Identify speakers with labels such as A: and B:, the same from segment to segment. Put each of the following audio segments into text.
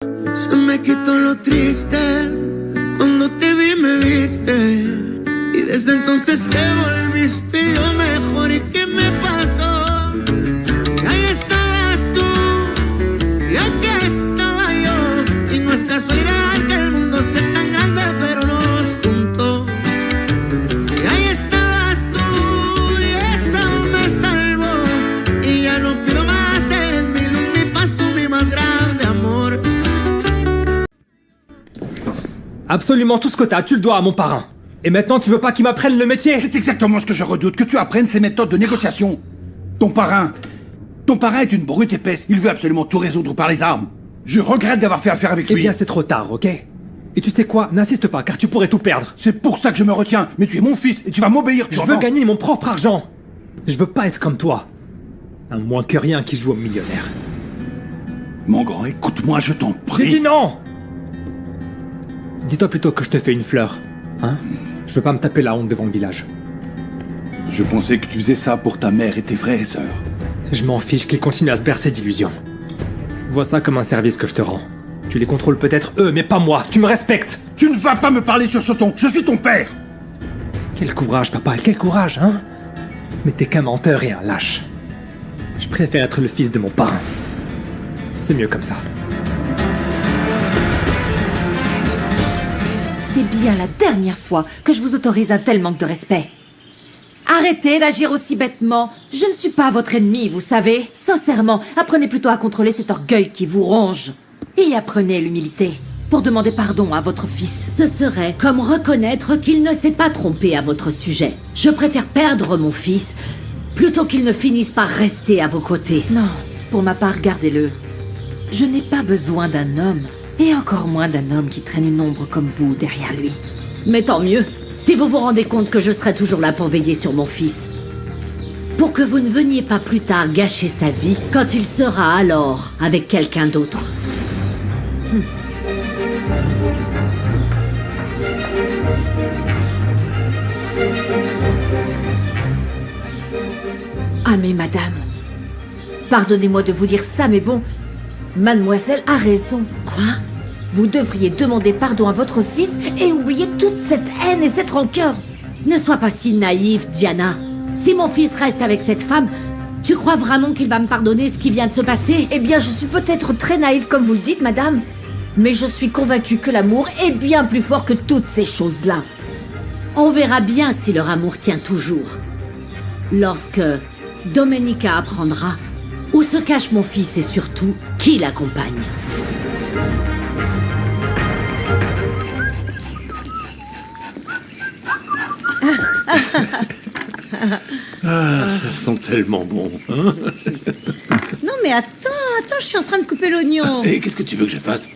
A: Se me quitó lo triste, cuando te vi me viste, y desde entonces te volviste lo mejor. ¿Y qué me pasó? Ahí estabas tú, y aquí estaba yo, y no es casualidad que el mundo sea tan grande, pero nos juntó. Y ahí estabas tú, y eso me salvó, y ya no pido más, eres mi luz, mi paz, tú mi más grande amor.
B: Absolument tout ce que t'as, tu le dois à mon parrain. Et maintenant, tu veux pas qu'il m'apprenne le métier?
C: C'est exactement ce que je redoute, que tu apprennes ces méthodes de négociation. Ton parrain est une brute épaisse, il veut absolument tout résoudre par les armes. Je regrette d'avoir fait affaire avec
B: Eh
C: lui.
B: bien, c'est trop tard, ok? Et tu sais quoi? N'insiste pas, car tu pourrais tout perdre.
C: C'est pour ça que je me retiens, mais tu es mon fils et tu vas m'obéir, tu
B: Je veux
C: entends?
B: gagner mon propre argent. Je veux pas être comme toi. Un moins que rien qui joue au millionnaire.
C: Mon grand, écoute-moi, je t'en
B: J'ai
C: prie.
B: dit non! Dis-toi plutôt que je te fais une fleur. Hein? Je veux pas me taper la honte devant le village.
C: Je pensais que tu faisais ça pour ta mère et tes frères et sœurs.
B: Je m'en fiche qu'ils continuent à se bercer d'illusions. Vois ça comme un service que je te rends. Tu les contrôles peut-être eux, mais pas moi. Tu me respectes.
C: Tu ne vas pas me parler sur ce ton, je suis ton père.
B: Quel courage, papa, quel courage, hein? Mais t'es qu'un menteur et un lâche. Je préfère être le fils de mon parrain. C'est mieux comme ça.
D: C'est bien la dernière fois que je vous autorise un tel manque de respect. Arrêtez d'agir aussi bêtement. Je ne suis pas votre ennemi, vous savez. Sincèrement, apprenez plutôt à contrôler cet orgueil qui vous ronge. Et apprenez l'humilité. Pour demander pardon à votre fils.
E: Ce serait comme reconnaître qu'il ne s'est pas trompé à votre sujet. Je préfère perdre mon fils plutôt qu'il ne finisse par rester à vos côtés.
D: Non, pour ma part, gardez-le. Je n'ai pas besoin d'un homme. Et encore moins d'un homme qui traîne une ombre comme vous derrière lui.
E: Mais tant mieux, si vous vous rendez compte que je serai toujours là pour veiller sur mon fils. Pour que vous ne veniez pas plus tard gâcher sa vie quand il sera alors avec quelqu'un d'autre.
D: Ah mais madame, pardonnez-moi de vous dire ça, mais bon, mademoiselle a raison.
E: Quoi?
D: Vous devriez demander pardon à votre fils et oublier toute cette haine et cette rancœur.
E: Ne sois pas si naïve, Diana. Si mon fils reste avec cette femme, tu crois vraiment qu'il va me pardonner ce qui vient de se passer?
D: Eh bien, je suis peut-être très naïve comme vous le dites, madame, mais je suis convaincue que l'amour est bien plus fort que toutes ces choses-là.
E: On verra bien si leur amour tient toujours. Lorsque Domenica apprendra où se cache mon fils et surtout qui l'accompagne.
F: Ah, ça sent tellement bon, hein?
G: Non mais attends, je suis en train de couper l'oignon.
F: Et qu'est-ce que tu veux que je fasse?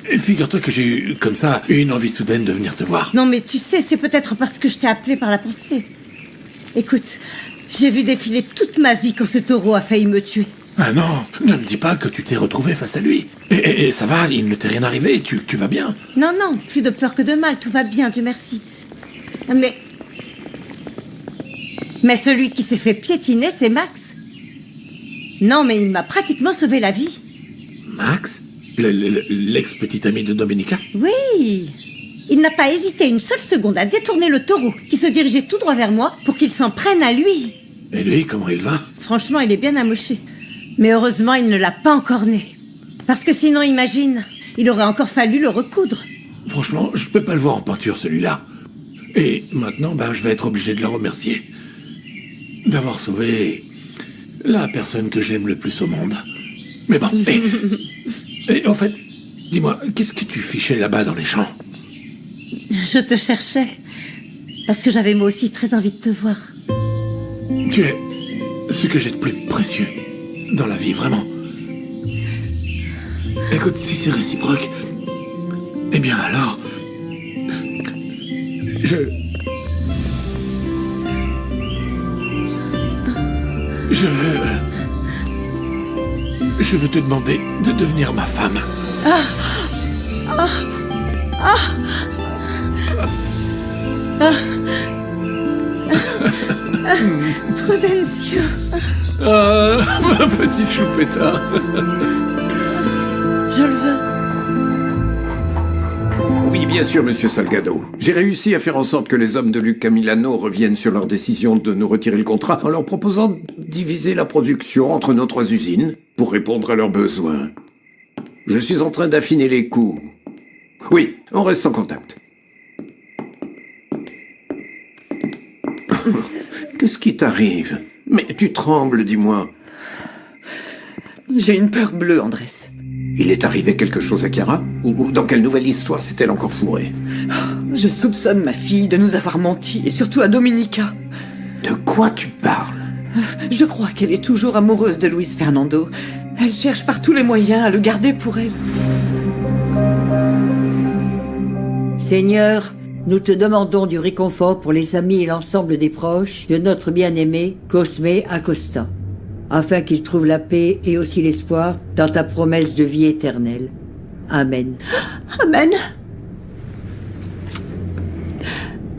F: Et figure-toi que j'ai eu, comme ça, une envie soudaine de venir te voir.
G: Non mais tu sais, c'est peut-être parce que je t'ai appelé par la pensée. Écoute, j'ai vu défiler toute ma vie quand ce taureau a failli me tuer.
F: Ah non, ne me dis pas que tu t'es retrouvé face à lui. Et ça va, il ne t'est rien arrivé, tu vas bien.
G: Non, plus de peur que de mal, tout va bien, Dieu merci. Mais celui qui s'est fait piétiner, c'est Max. Non, mais il m'a pratiquement sauvé la vie.
F: Max? L'ex-petite amie de Domenica?
G: Oui. Il n'a pas hésité une seule seconde à détourner le taureau qui se dirigeait tout droit vers moi pour qu'il s'en prenne à lui.
F: Et lui, comment il va?
G: Franchement, il est bien amoché. Mais heureusement, il ne l'a pas encore né. Parce que sinon, imagine, il aurait encore fallu le recoudre.
F: Franchement, je peux pas le voir en peinture, celui-là. Et maintenant, je vais être obligé de le remercier. D'avoir sauvé la personne que j'aime le plus au monde. Mais bon, et en fait, dis-moi, qu'est-ce que tu fichais là-bas dans les champs?
G: Je te cherchais. Parce que j'avais moi aussi très envie de te voir.
F: Tu es ce que j'ai de plus précieux dans la vie, vraiment. Écoute, si c'est réciproque, eh bien alors, je veux te demander de devenir ma femme.
G: Prudencio.
F: Ah, ma petite choupetta.
H: bien sûr, monsieur Salgado. J'ai réussi à faire en sorte que les hommes de Luca Milano reviennent sur leur décision de nous retirer le contrat en leur proposant de diviser la production entre nos 3 usines pour répondre à leurs besoins. Je suis en train d'affiner les coûts. Oui, on reste en contact. Qu'est-ce qui t'arrive? Mais tu trembles, dis-moi.
I: J'ai une peur bleue, Andrés.
H: Il est arrivé quelque chose à Chiara? Ou dans quelle nouvelle histoire s'est-elle encore fourrée?
I: Je soupçonne ma fille de nous avoir menti, et surtout à Dominica.
H: De quoi tu parles?
I: Je crois qu'elle est toujours amoureuse de Luis Fernando. Elle cherche par tous les moyens à le garder pour elle.
J: Seigneur, nous te demandons du réconfort pour les amis et l'ensemble des proches de notre bien-aimé Cosme Acosta, afin qu'il trouve la paix et aussi l'espoir dans ta promesse de vie éternelle. Amen.
D: Amen.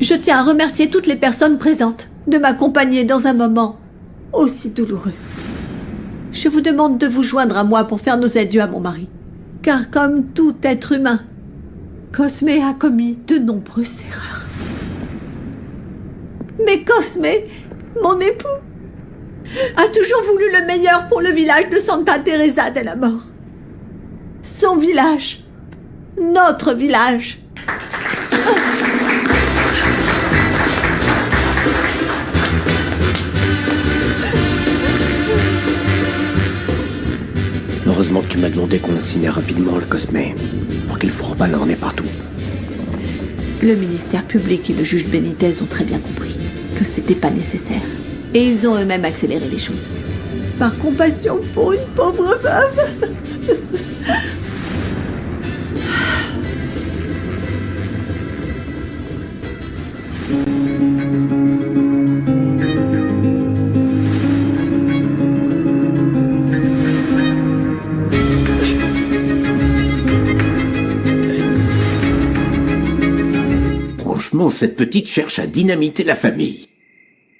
D: Je tiens à remercier toutes les personnes présentes de m'accompagner dans un moment aussi douloureux. Je vous demande de vous joindre à moi pour faire nos adieux à mon mari. Car comme tout être humain, Cosme a commis de nombreuses erreurs. Mais Cosme, mon époux, a toujours voulu le meilleur pour le village de Santa Teresa de la Mort. Son village. Notre village.
K: Heureusement que tu m'as demandé qu'on incinère rapidement le Cosme, pour qu'il fourre pas leur nez partout.
D: Le ministère public et le juge Benitez ont très bien compris que c'était pas nécessaire. Et ils ont eux-mêmes accéléré les choses. Par compassion pour une pauvre veuve.
H: Franchement, cette petite cherche à dynamiter la famille.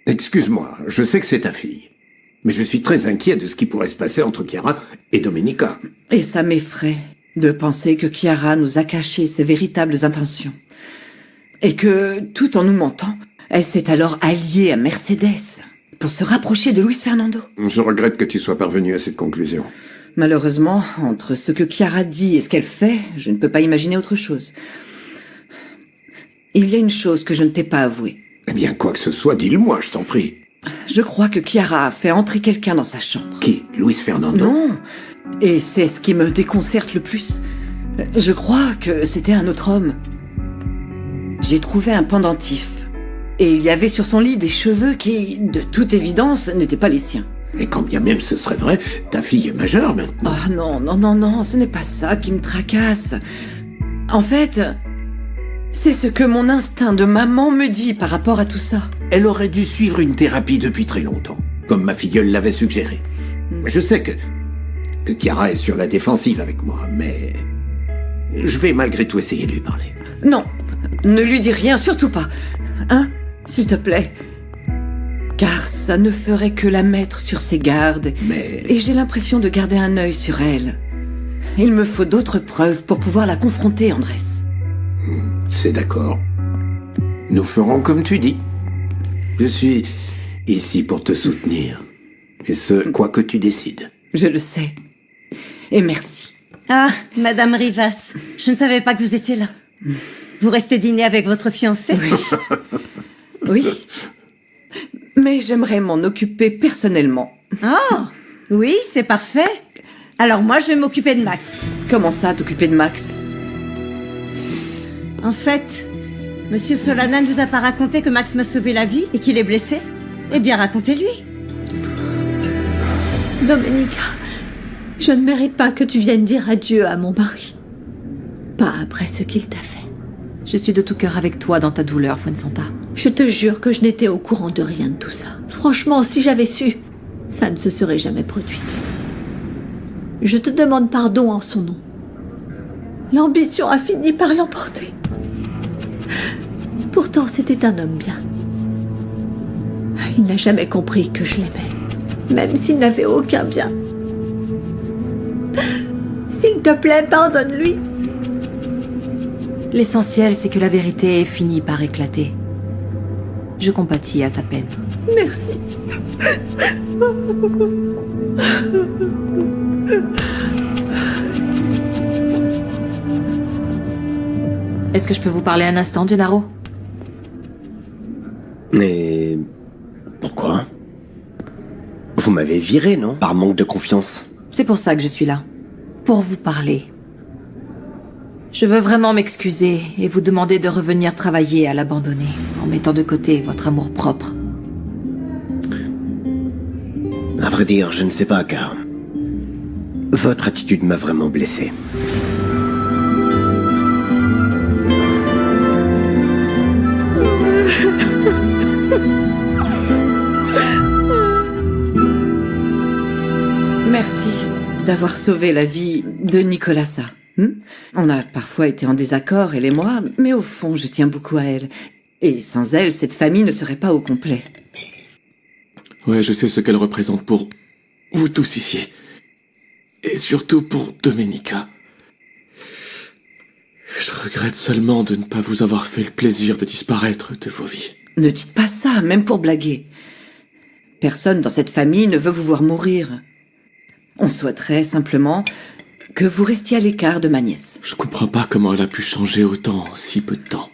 H: Excuse-moi, je sais que c'est ta fille. Mais je suis très inquiet de ce qui pourrait se passer entre Chiara et Domenica.
I: Et ça m'effraie de penser que Chiara nous a caché ses véritables intentions. Et que, tout en nous mentant, elle s'est alors alliée à Mercedes pour se rapprocher de Luis Fernando.
H: Je regrette que tu sois parvenu à cette conclusion.
I: Malheureusement, entre ce que Chiara dit et ce qu'elle fait, je ne peux pas imaginer autre chose. Il y a une chose que je ne t'ai pas avouée.
H: Eh bien, quoi que ce soit, dis-le-moi, je t'en prie.
I: Je crois que Chiara a fait entrer quelqu'un dans sa chambre.
H: Qui? Luis Fernando?
I: Non. Et c'est ce qui me déconcerte le plus. Je crois que c'était un autre homme. J'ai trouvé un pendentif. Et il y avait sur son lit des cheveux qui, de toute évidence, n'étaient pas les siens.
H: Et quand bien même ce serait vrai, ta fille est majeure maintenant.
I: Oh non, ce n'est pas ça qui me tracasse. En fait, c'est ce que mon instinct de maman me dit par rapport à tout ça.
H: Elle aurait dû suivre une thérapie depuis très longtemps, comme ma filleule l'avait suggéré. Je sais que Chiara est sur la défensive avec moi, mais je vais malgré tout essayer de lui parler.
I: Non, ne lui dis rien, surtout pas. Hein, s'il te plaît. Car ça ne ferait que la mettre sur ses gardes.
H: Mais...
I: Et j'ai l'impression de garder un œil sur elle. Il me faut d'autres preuves pour pouvoir la confronter, Andrés.
H: C'est d'accord. Nous ferons comme tu dis. Je suis ici pour te soutenir. Et ce, quoi que tu décides.
I: Je le sais. Et merci.
G: Ah, Madame Rivas, je ne savais pas que vous étiez là. Vous restez dîner avec votre fiancé?
I: Oui. Mais j'aimerais m'en occuper personnellement.
G: Ah, oui, c'est parfait. Alors moi, je vais m'occuper de Max.
I: Comment ça, t'occuper de Max?
G: En fait, Monsieur Solana ne vous a pas raconté que Max m'a sauvé la vie et qu'il est blessé? Eh bien, racontez-lui.
D: Domenica, je ne mérite pas que tu viennes dire adieu à mon mari. Pas après ce qu'il t'a fait. Je suis de tout cœur avec toi dans ta douleur, Fuensanta. Je te jure que je n'étais au courant de rien de tout ça. Franchement, si j'avais su, ça ne se serait jamais produit. Je te demande pardon en son nom. L'ambition a fini par l'emporter. Pourtant, c'était un homme bien. Il n'a jamais compris que je l'aimais, même s'il n'avait aucun bien. S'il te plaît, pardonne-lui. L'essentiel, c'est que la vérité ait fini par éclater. Je compatis à ta peine.
G: Merci.
D: Est-ce que je peux vous parler un instant, Gennaro?
K: Mais... pourquoi? Vous m'avez viré, non? Par manque de confiance.
D: C'est pour ça que je suis là. Pour vous parler. Je veux vraiment m'excuser et vous demander de revenir travailler à l'abandonné, en mettant de côté votre amour-propre.
K: À vrai dire, je ne sais pas, car... votre attitude m'a vraiment blessé.
I: Merci d'avoir sauvé la vie de Nicolasa. On a parfois été en désaccord, elle et moi, mais au fond, je tiens beaucoup à elle. Et sans elle, cette famille ne serait pas au complet.
F: Ouais, je sais ce qu'elle représente pour vous tous ici. Et surtout pour Domenica. Je regrette seulement de ne pas vous avoir fait le plaisir de disparaître de vos vies.
I: Ne dites pas ça, même pour blaguer. Personne dans cette famille ne veut vous voir mourir. On souhaiterait simplement que vous restiez à l'écart de ma nièce.
F: Je comprends pas comment elle a pu changer autant en si peu de temps.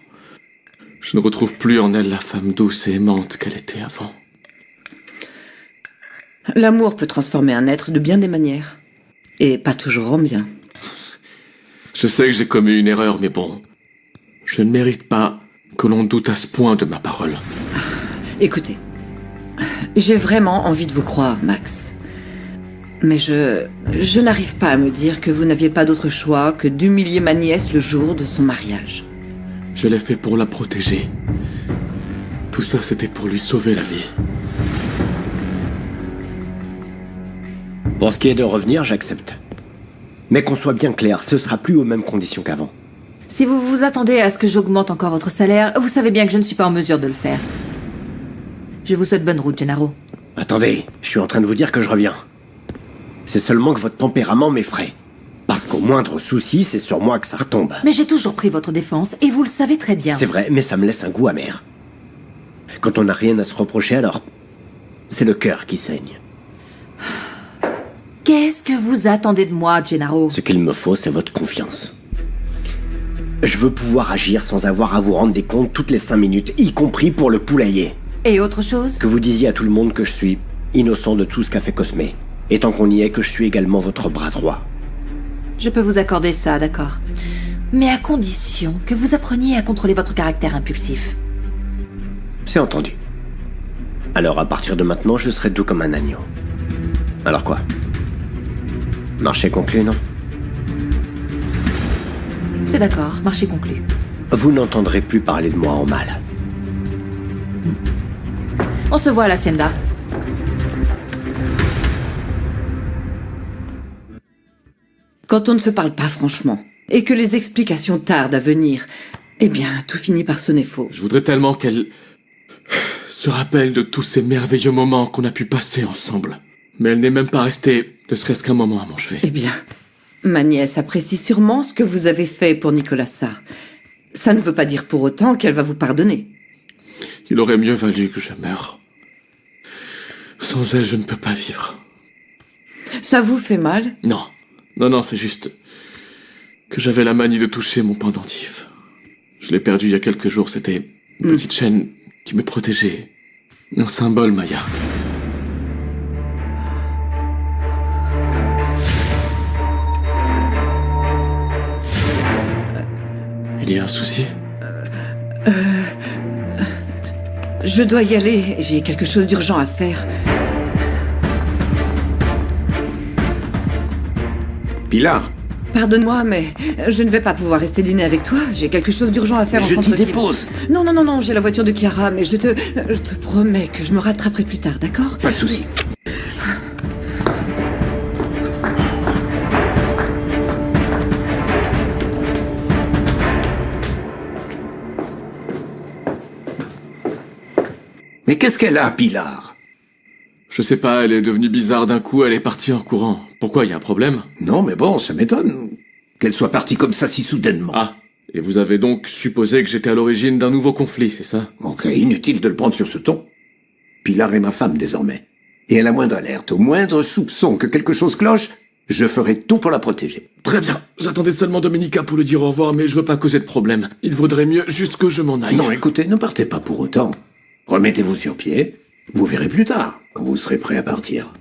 F: Je ne retrouve plus en elle la femme douce et aimante qu'elle était avant.
I: L'amour peut transformer un être de bien des manières. Et pas toujours en bien.
F: Je sais que j'ai commis une erreur, mais bon... je ne mérite pas que l'on doute à ce point de ma parole.
I: Écoutez, j'ai vraiment envie de vous croire, Max. Mais je n'arrive pas à me dire que vous n'aviez pas d'autre choix que d'humilier ma nièce le jour de son mariage.
F: Je l'ai fait pour la protéger. Tout ça, c'était pour lui sauver la vie.
K: Pour ce qui est de revenir, j'accepte. Mais qu'on soit bien clair, ce sera plus aux mêmes conditions qu'avant.
D: Si vous vous attendez à ce que j'augmente encore votre salaire, vous savez bien que je ne suis pas en mesure de le faire. Je vous souhaite bonne route, Gennaro.
K: Attendez, je suis en train de vous dire que je reviens. C'est seulement que votre tempérament m'effraie. Parce qu'au moindre souci, c'est sur moi que ça retombe.
D: Mais j'ai toujours pris votre défense, et vous le savez très bien.
K: C'est vrai, mais ça me laisse un goût amer. Quand on n'a rien à se reprocher, alors... c'est le cœur qui saigne.
D: Qu'est-ce que vous attendez de moi, Gennaro?
K: Ce qu'il me faut, c'est votre confiance. Je veux pouvoir agir sans avoir à vous rendre des comptes toutes les 5 minutes, y compris pour le poulailler.
D: Et autre chose?
K: Que vous disiez à tout le monde que je suis innocent de tout ce qu'a fait Cosme. Et tant qu'on y est, que je suis également votre bras droit.
D: Je peux vous accorder ça, d'accord. Mais à condition que vous appreniez à contrôler votre caractère impulsif.
K: C'est entendu. Alors à partir de maintenant, je serai doux comme un agneau. Alors quoi? Marché conclu, non?
D: C'est d'accord, marché conclu.
K: Vous n'entendrez plus parler de moi en mal.
D: On se voit à l'hacienda.
I: Quand on ne se parle pas franchement, et que les explications tardent à venir, eh bien, tout finit par sonner faux.
F: Je voudrais tellement qu'elle... se rappelle de tous ces merveilleux moments qu'on a pu passer ensemble. Mais elle n'est même pas restée, ne serait-ce qu'un moment à mon chevet.
I: Eh bien, ma nièce apprécie sûrement ce que vous avez fait pour Nicolasa. Ça ne veut pas dire pour autant qu'elle va vous pardonner.
F: Il aurait mieux valu que je meure. Sans elle, je ne peux pas vivre.
I: Ça vous fait mal?
F: Non. Non, c'est juste... que j'avais la manie de toucher mon pendentif. Je l'ai perdu il y a quelques jours, c'était une petite chaîne qui me protégeait. Un symbole, Maya. Il y a un souci?
I: Je dois y aller, j'ai quelque chose d'urgent à faire.
H: Pilar,
I: Pardonne-moi, mais je ne vais pas pouvoir rester dîner avec toi. J'ai quelque chose d'urgent à faire en
H: je t'y
I: centre-ville.
H: dépose.
I: Non, j'ai la voiture de Chiara, mais je te promets que je me rattraperai plus tard, d'accord?
H: Pas de souci. Mais qu'est-ce qu'elle a, Pilar?
F: Je sais pas, elle est devenue bizarre d'un coup, elle est partie en courant. Pourquoi, y a un problème?
H: Non, mais bon, ça m'étonne qu'elle soit partie comme ça si soudainement.
F: Ah,
L: Et vous avez donc supposé que j'étais à l'origine d'un nouveau conflit, c'est ça?
H: Ok, inutile de le prendre sur ce ton. Pilar est ma femme désormais. Et à la moindre alerte, au moindre soupçon que quelque chose cloche, je ferai tout pour la protéger.
L: Très bien. J'attendais seulement Domenica pour lui dire au revoir, mais je veux pas causer de problème. Il vaudrait mieux juste que je m'en aille.
H: Non, écoutez, ne partez pas pour autant. Remettez-vous sur pied. Vous verrez plus tard, quand vous serez prêt à partir.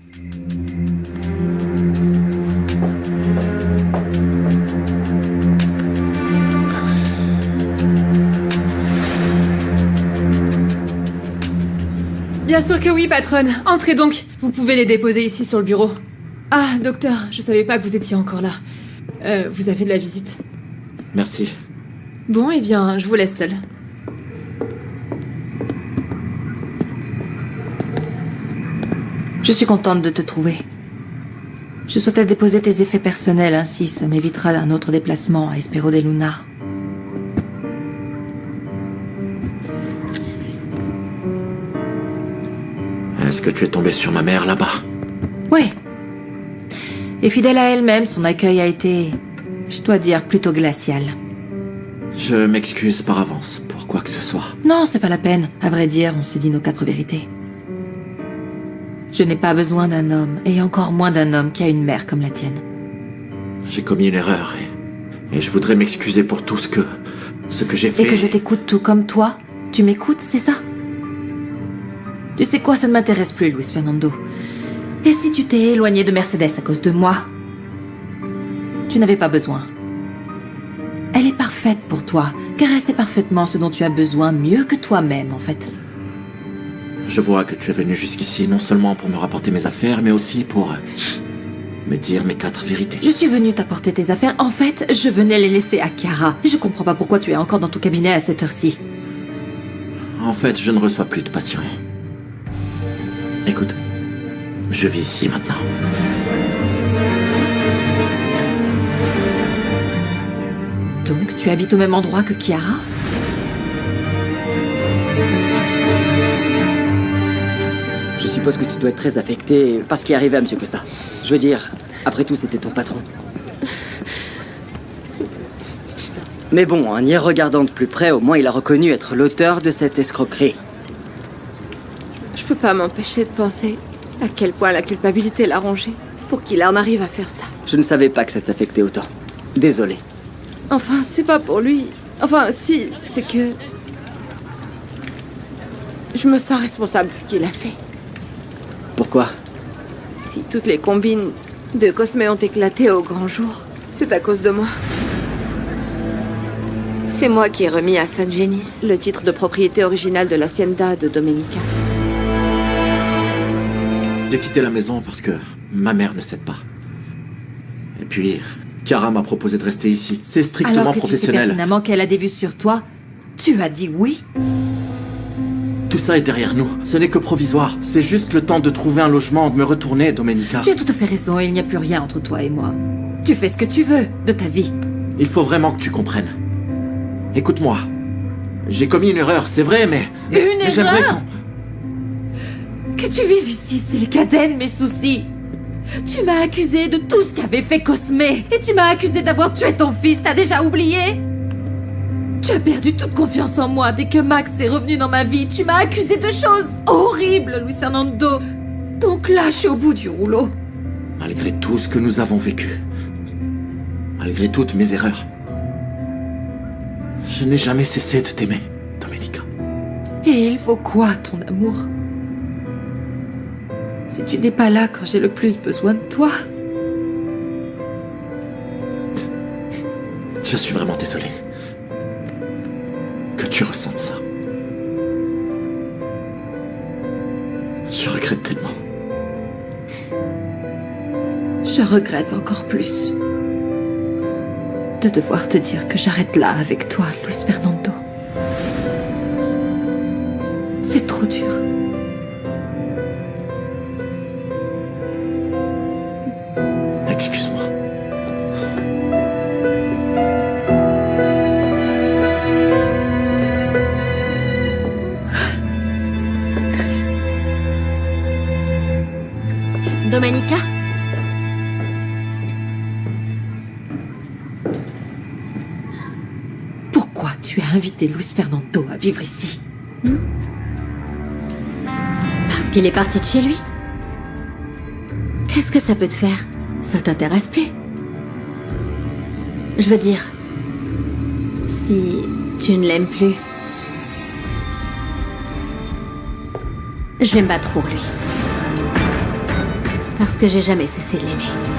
M: Bien sûr que oui, patronne. Entrez donc. Vous pouvez les déposer ici sur le bureau. Ah, docteur, je savais pas que vous étiez encore là. Vous avez de la visite.
N: Merci.
M: Bon, eh bien, je vous laisse seule.
D: Je suis contente de te trouver. Je souhaitais déposer tes effets personnels, ainsi ça m'évitera un autre déplacement à Espero de Luna.
N: Est-ce que tu es tombé sur ma mère là-bas?
D: Oui. Et fidèle à elle-même, son accueil a été, je dois dire, plutôt glacial.
N: Je m'excuse par avance pour quoi que ce soit.
D: Non, c'est pas la peine. À vrai dire, on s'est dit nos 4 vérités. Je n'ai pas besoin d'un homme, et encore moins d'un homme qui a une mère comme la tienne.
N: J'ai commis une erreur et je voudrais m'excuser pour tout ce que j'ai fait.
D: Et que je t'écoute tout comme toi. Tu m'écoutes, c'est ça? Tu sais quoi, ça ne m'intéresse plus, Luis Fernando. Et si tu t'es éloigné de Mercedes à cause de moi? Tu n'avais pas besoin. Elle est parfaite pour toi, car elle sait parfaitement ce dont tu as besoin, mieux que toi-même, en fait.
N: Je vois que tu es venu jusqu'ici non seulement pour me rapporter mes affaires, mais aussi pour me dire mes 4 vérités.
D: Je suis venue t'apporter tes affaires. En fait, je venais les laisser à Chiara. Et je comprends pas pourquoi tu es encore dans ton cabinet à cette heure-ci.
N: En fait, je ne reçois plus de patients. Écoute, je vis ici maintenant.
D: Donc, tu habites au même endroit que Chiara?
O: Je suppose que tu dois être très affecté par ce qui est arrivé à M. Costa. Je veux dire, après tout, c'était ton patron. Mais bon, en y regardant de plus près, au moins il a reconnu être l'auteur de cette escroquerie.
P: Je peux pas m'empêcher de penser à quel point la culpabilité l'a rongé pour qu'il en arrive à faire ça.
O: Je ne savais pas que ça t'affectait autant. Désolé.
P: Enfin, c'est pas pour lui. Enfin, si, c'est que... Je me sens responsable de ce qu'il a fait.
O: Pourquoi?
P: Si toutes les combines de Cosme ont éclaté au grand jour, c'est à cause de moi. C'est moi qui ai remis à San Genis le titre de propriété original de l'hacienda de Domenica.
N: J'ai quitté la maison parce que ma mère ne cède pas. Et puis, Chiara m'a proposé de rester ici. C'est strictement
D: Alors que
N: professionnel.
D: tu sais pertinemment qu'elle a des vues sur toi, tu as dit oui?
N: Tout ça est derrière nous. Ce n'est que provisoire. C'est juste le temps de trouver un logement, de me retourner, Domenica.
D: Tu as tout à fait raison, il n'y a plus rien entre toi et moi. Tu fais ce que tu veux de ta vie.
N: Il faut vraiment que tu comprennes. Écoute-moi. J'ai commis une erreur, c'est vrai, mais j'aimerais
D: erreur? Que tu vives ici, c'est le cadet de mes soucis. Tu m'as accusé de tout ce qu'avait fait Cosme. Et tu m'as accusé d'avoir tué ton fils, t'as déjà oublié? Tu as perdu toute confiance en moi dès que Max est revenu dans ma vie. Tu m'as accusé de choses horribles, Luis Fernando. Donc là, je suis au bout du rouleau.
N: Malgré tout ce que nous avons vécu, malgré toutes mes erreurs, je n'ai jamais cessé de t'aimer, Domenica.
D: Et il faut quoi, ton amour? Si tu n'es pas là quand j'ai le plus besoin de toi.
N: Je suis vraiment désolé que tu ressentes ça. Je regrette tellement.
D: Je regrette encore plus de devoir te dire que j'arrête là avec toi, Luis Fernando. C'est trop dur.
N: Excuse-moi.
P: Domenica?
D: tu as invité Luis Fernando à vivre ici?
Q: Parce qu'il est parti de chez lui? Qu'est-ce que ça peut te faire? Ça t'intéresse plus? Je veux dire, si tu ne l'aimes plus, je vais me battre pour lui. Parce que j'ai jamais cessé de l'aimer.